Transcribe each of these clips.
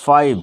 5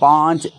5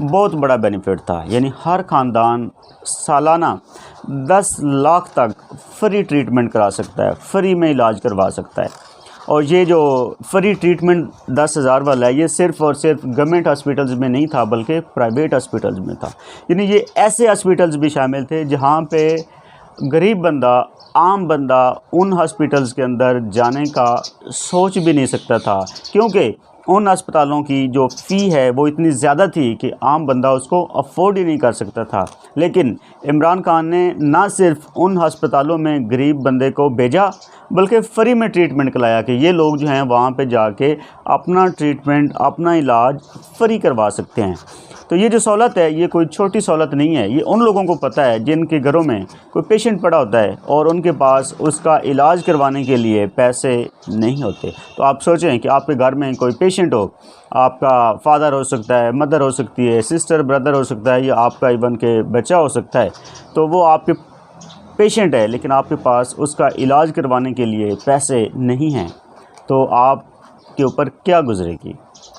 بہت بڑا بینیفٹ تھا، یعنی ہر خاندان سالانہ 10 لاکھ تک فری ٹریٹمنٹ کرا سکتا ہے، فری میں علاج کروا سکتا ہے۔ اور یہ جو فری ٹریٹمنٹ 10,000 والا ہے، یہ صرف اور صرف گورنمنٹ ہاسپٹلز میں نہیں تھا بلکہ پرائیویٹ ہاسپٹلز میں تھا، یعنی یہ ایسے ہاسپٹلز بھی شامل تھے جہاں پہ غریب بندہ، عام بندہ ان ہاسپٹلز کے اندر جانے کا سوچ بھی نہیں سکتا تھا، کیونکہ ان ہسپتالوں کی جو فی ہے وہ اتنی زیادہ تھی کہ عام بندہ اس کو افورڈ ہی نہیں کر سکتا تھا۔ لیکن عمران خان نے نہ صرف ان ہسپتالوں میں غریب بندے کو بھیجا بلکہ فری میں ٹریٹمنٹ کرایا کہ یہ لوگ جو ہیں وہاں پہ جا کے اپنا ٹریٹمنٹ، اپنا علاج فری کروا سکتے ہیں۔ تو یہ جو سہولت ہے یہ کوئی چھوٹی سہولت نہیں ہے، یہ ان لوگوں کو پتہ ہے جن کے گھروں میں کوئی پیشنٹ پڑا ہوتا ہے اور ان کے پاس اس کا علاج کروانے کے لیے پیسے نہیں ہوتے۔ تو آپ سوچیں کہ آپ کے گھر میں کوئی پیشنٹ ہو، آپ کا فادر ہو سکتا ہے، مدر ہو سکتی ہے، سسٹر بردر ہو سکتا ہے، یا آپ کا ایون کہ بچہ ہو سکتا ہے، تو وہ آپ کے پیشنٹ ہے لیکن آپ کے پاس اس کا علاج کروانے کے لیے پیسے نہیں ہیں، تو آپ کے اوپر کیا گزرے گی؟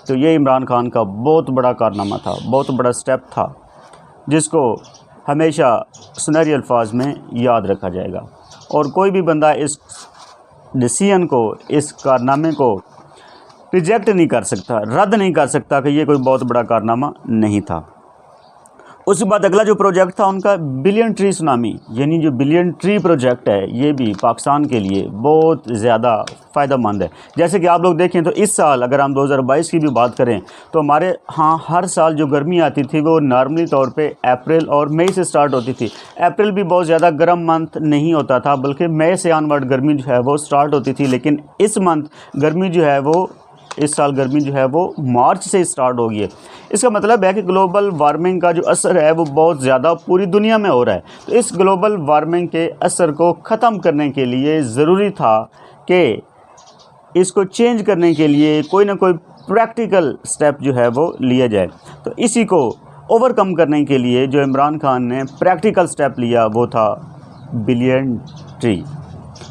تو یہ عمران خان کا بہت بڑا کارنامہ تھا، بہت بڑا سٹیپ تھا، جس کو ہمیشہ سنہری الفاظ میں یاد رکھا جائے گا، اور کوئی بھی بندہ اس ڈیسیژن کو، اس کارنامے کو ریجیکٹ نہیں کر سکتا، رد نہیں کر سکتا کہ یہ کوئی بہت بڑا کارنامہ نہیں تھا۔ اس کے بعد اگلا جو پروجیکٹ تھا ان کا بلین ٹری سونامی، یعنی جو بلین ٹری پروجیکٹ ہے یہ بھی پاکستان کے لیے بہت زیادہ فائدہ مند ہے۔ جیسے کہ آپ لوگ دیکھیں تو اس سال اگر ہم 2022 کی بھی بات کریں تو ہمارے ہاں ہر سال جو گرمی آتی تھی وہ نارملی طور پہ اپریل اور مئی سے سٹارٹ ہوتی تھی۔ اپریل بھی بہت زیادہ گرم منتھ نہیں ہوتا تھا بلکہ مئی سے آن ورڈ گرمی جو ہے وہ سٹارٹ ہوتی تھی، لیکن اس منتھ گرمی جو ہے وہ، اس سال گرمی جو ہے وہ مارچ سے سٹارٹ ہو گئی ہے۔ اس کا مطلب ہے کہ گلوبل وارمنگ کا جو اثر ہے وہ بہت زیادہ پوری دنیا میں ہو رہا ہے۔ تو اس گلوبل وارمنگ کے اثر کو ختم کرنے کے لیے ضروری تھا کہ اس کو چینج کرنے کے لیے کوئی نہ کوئی پریکٹیکل سٹیپ جو ہے وہ لیا جائے۔ تو اسی کو اوور کم کرنے کے لیے جو عمران خان نے پریکٹیکل سٹیپ لیا وہ تھا بلین ٹری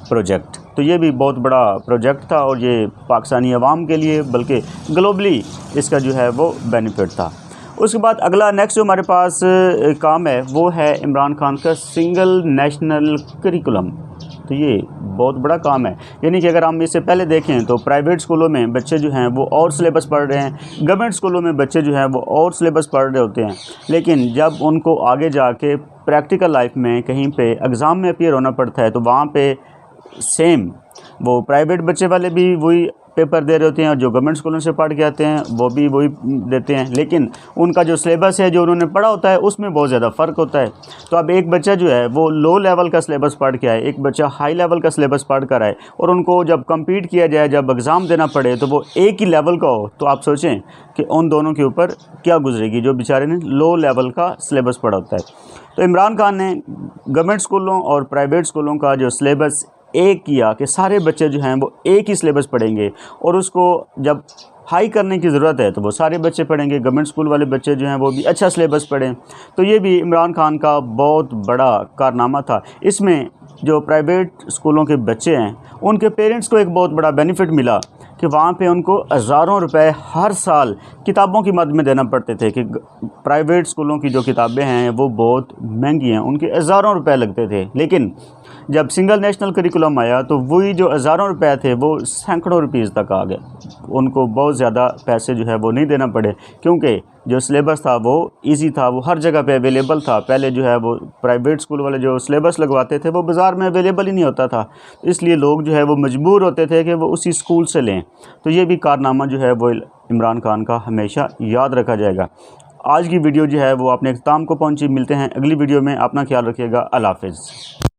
پروجیکٹ۔ تو یہ بھی بہت بڑا پروجیکٹ تھا اور یہ پاکستانی عوام کے لیے بلکہ گلوبلی اس کا جو ہے وہ بینیفٹ تھا۔ اس کے بعد اگلا نیکسٹ جو ہمارے پاس کام ہے وہ ہے عمران خان کا سنگل نیشنل کریکولم۔ تو یہ بہت بڑا کام ہے، یعنی کہ اگر ہم اس سے پہلے دیکھیں تو پرائیویٹ اسکولوں میں بچے جو ہیں وہ اور سلیبس پڑھ رہے ہیں، گورنمنٹ اسکولوں میں بچے جو ہیں وہ اور سلیبس پڑھ رہے ہوتے ہیں، لیکن جب ان کو آگے جا کے پریکٹیکل لائف میں کہیں پہ ایگزام میں اپیئر ہونا پڑتا ہے تو وہاں پہ سیم وہ پرائیویٹ بچے والے بھی وہی پیپر دے رہے ہوتے ہیں اور جو گورنمنٹ اسکولوں سے پڑھ کے آتے ہیں وہ بھی وہی دیتے ہیں، لیکن ان کا جو سلیبس ہے جو انہوں نے پڑھا ہوتا ہے اس میں بہت زیادہ فرق ہوتا ہے۔ تو اب ایک بچہ جو ہے وہ لو لیول کا سلیبس پڑھ کے آئے، ایک بچہ ہائی لیول کا سلیبس پڑھ کر آئے، اور ان کو جب کمپیٹ کیا جائے، جب ایگزام دینا پڑے تو وہ ایک ہی لیول کا ہو، تو آپ سوچیں کہ ان دونوں کے اوپر کیا گزرے گی جو بیچارے نے لو لیول کا سلیبس پڑھا ہوتا ہے۔ تو عمران خان نے گورنمنٹ اسکولوں اور پرائیویٹ اسکولوں کا جو سلیبس ایک کیا کہ سارے بچے جو ہیں وہ ایک ہی سلیبس پڑھیں گے، اور اس کو جب ہائی کرنے کی ضرورت ہے تو وہ سارے بچے پڑھیں گے، گورنمنٹ اسکول والے بچے جو ہیں وہ بھی اچھا سلیبس پڑھیں۔ تو یہ بھی عمران خان کا بہت بڑا کارنامہ تھا۔ اس میں جو پرائیویٹ اسکولوں کے بچے ہیں ان کے پیرنٹس کو ایک بہت بڑا بینیفٹ ملا کہ وہاں پہ ان کو ہزاروں روپے ہر سال کتابوں کی مد میں دینا پڑتے تھے، کہ پرائیویٹ اسکولوں کی جو کتابیں ہیں وہ بہت مہنگی ہیں، ان کے ہزاروں روپے لگتے تھے، لیکن جب سنگل نیشنل کریکولم آیا تو وہی جو ہزاروں روپے تھے وہ سینکڑوں روپیز تک آ گئے، ان کو بہت زیادہ پیسے جو ہے وہ نہیں دینا پڑے، کیونکہ جو سلیبس تھا وہ ایزی تھا، وہ ہر جگہ پہ اویلیبل تھا۔ پہلے جو ہے وہ پرائیویٹ اسکول والے جو سلیبس لگواتے تھے وہ بازار میں اویلیبل ہی نہیں ہوتا تھا، اس لیے لوگ جو ہے وہ مجبور ہوتے تھے کہ وہ اسی اسکول سے لیں۔ تو یہ بھی کارنامہ جو ہے وہ عمران خان کا ہمیشہ یاد رکھا جائے گا۔ آج کی ویڈیو جو ہے وہ اپنے اختتام کو پہنچی، ملتے ہیں اگلی ویڈیو میں، اپنا خیال رکھیے گا، اللہ حافظ۔